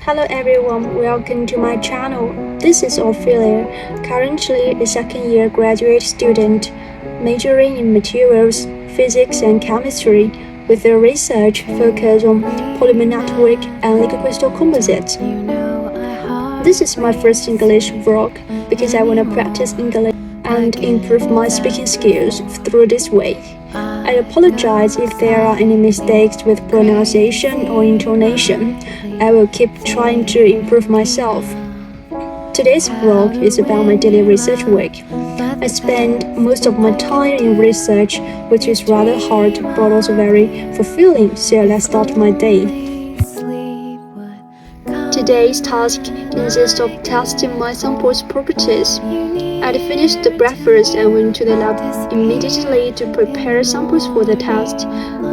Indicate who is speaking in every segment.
Speaker 1: Hello everyone, welcome to my channel. This is Ophelia, currently a second year graduate student, majoring in materials, physics and chemistry, with a research focus on polymer network and liquid crystal composites. This is my first English vlog because I want to practice English and improve my speaking skills through this way. I apologize if there are any mistakes with pronunciation or intonation. I will keep trying to improve myself. Today's vlog is about my daily research work. I spend most of my time in research, which is rather hard but also very fulfilling, so let's start my day. Today's task consists of testing my sample's properties. I finished the breakfast and went to the lab immediately to prepare samples for the test.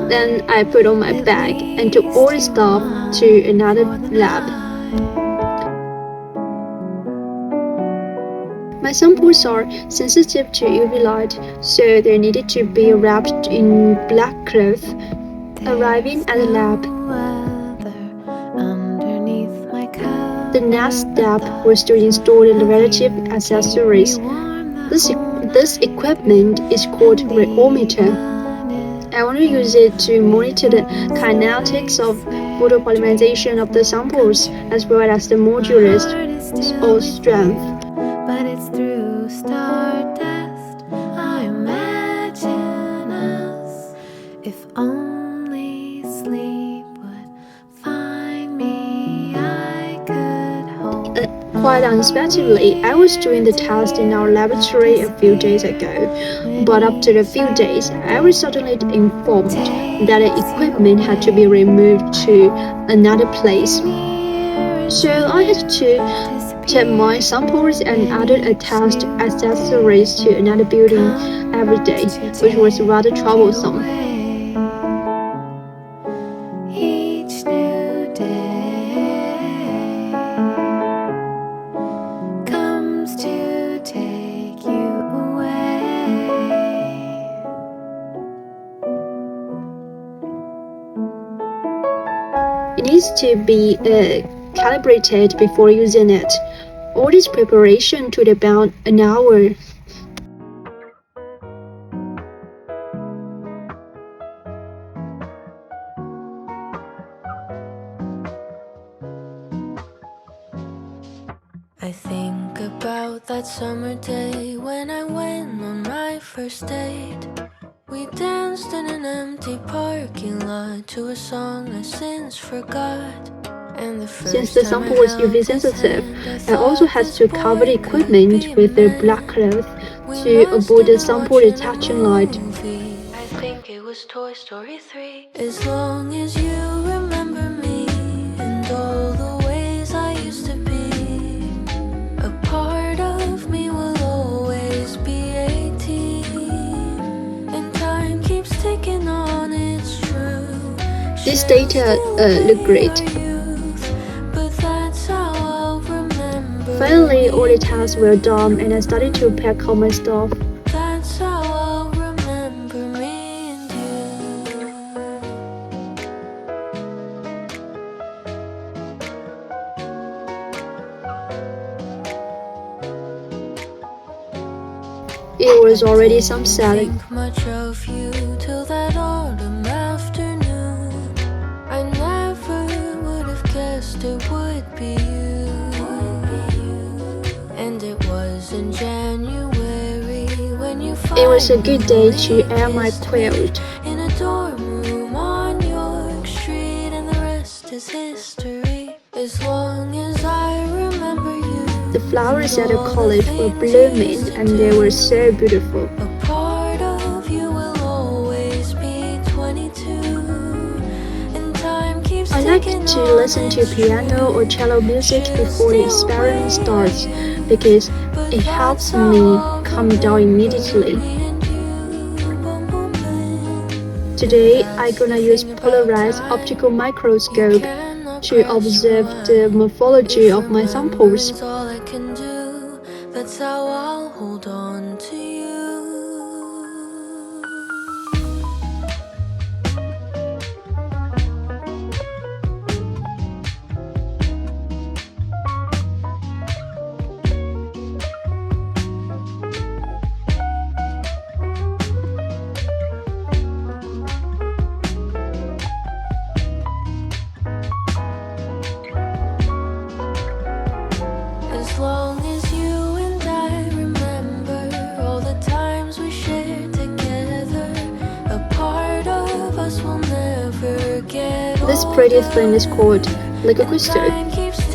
Speaker 1: Then I put on my bag and took all the stuff to another lab. My samples are sensitive to UV light, so they needed to be wrapped in black cloth. Arriving at the lab, the next step was to install the relative accessories. This equipment is called rheometer. I want to use it to monitor the kinetics of photopolymerization of the samples as well as the modulus or strength.
Speaker 2: But it's through stardust I imagine us. If only sleep would find me, I could hold.
Speaker 1: Quite unexpectedly, I was doing the test in our laboratory a few days ago, but after a few days, I was suddenly informed that the equipment had to be removed to another place. So I had to take my samples and added attached accessories to another building every day, which was rather troublesome.
Speaker 2: Each new day comes to take you away.
Speaker 1: It needs to be calibrated before using it. All this preparation took about an hour.
Speaker 2: I think about that summer day when I went on my first date. We danced in an empty parking lot to a song I since forgot.
Speaker 1: Since the sample was UV sensitive, I also had to cover the equipment with a black cloth to avoid the sample detaching light.
Speaker 2: I think it was Toy Story 3. As long as you remember me and all the ways I used to be, a part of me will always be 18. And time keeps ticking on, it's true.
Speaker 1: This data look great. Finally, all the tests were done and I started to pack all my stuff.
Speaker 2: That's how I'll remember me and you.
Speaker 1: It was already sunset.
Speaker 2: Think much of you till that autumn afternoon. I never would have guessed it would be you. And it was in January when you
Speaker 1: It was a good day to air my quilt.
Speaker 2: in a dorm room on York Street, and the rest is history. As long as I remember you,
Speaker 1: The flowers at the college were blooming and they were so beautiful.
Speaker 2: a part of you will always be 22. And time keeps
Speaker 1: I like
Speaker 2: ticking
Speaker 1: to
Speaker 2: on,
Speaker 1: listen to piano or cello music before the experiment starts because it helps me calm down immediately. Today, I'm gonna use polarized optical microscope to observe the morphology of my samples.
Speaker 2: That's all I can do. That's how I'll hold on to you. As long as you and I remember all the times we shared together, a part of us will never get
Speaker 1: This pretty
Speaker 2: older.
Speaker 1: thing is called Lego
Speaker 2: And
Speaker 1: Crystal.
Speaker 2: time keeps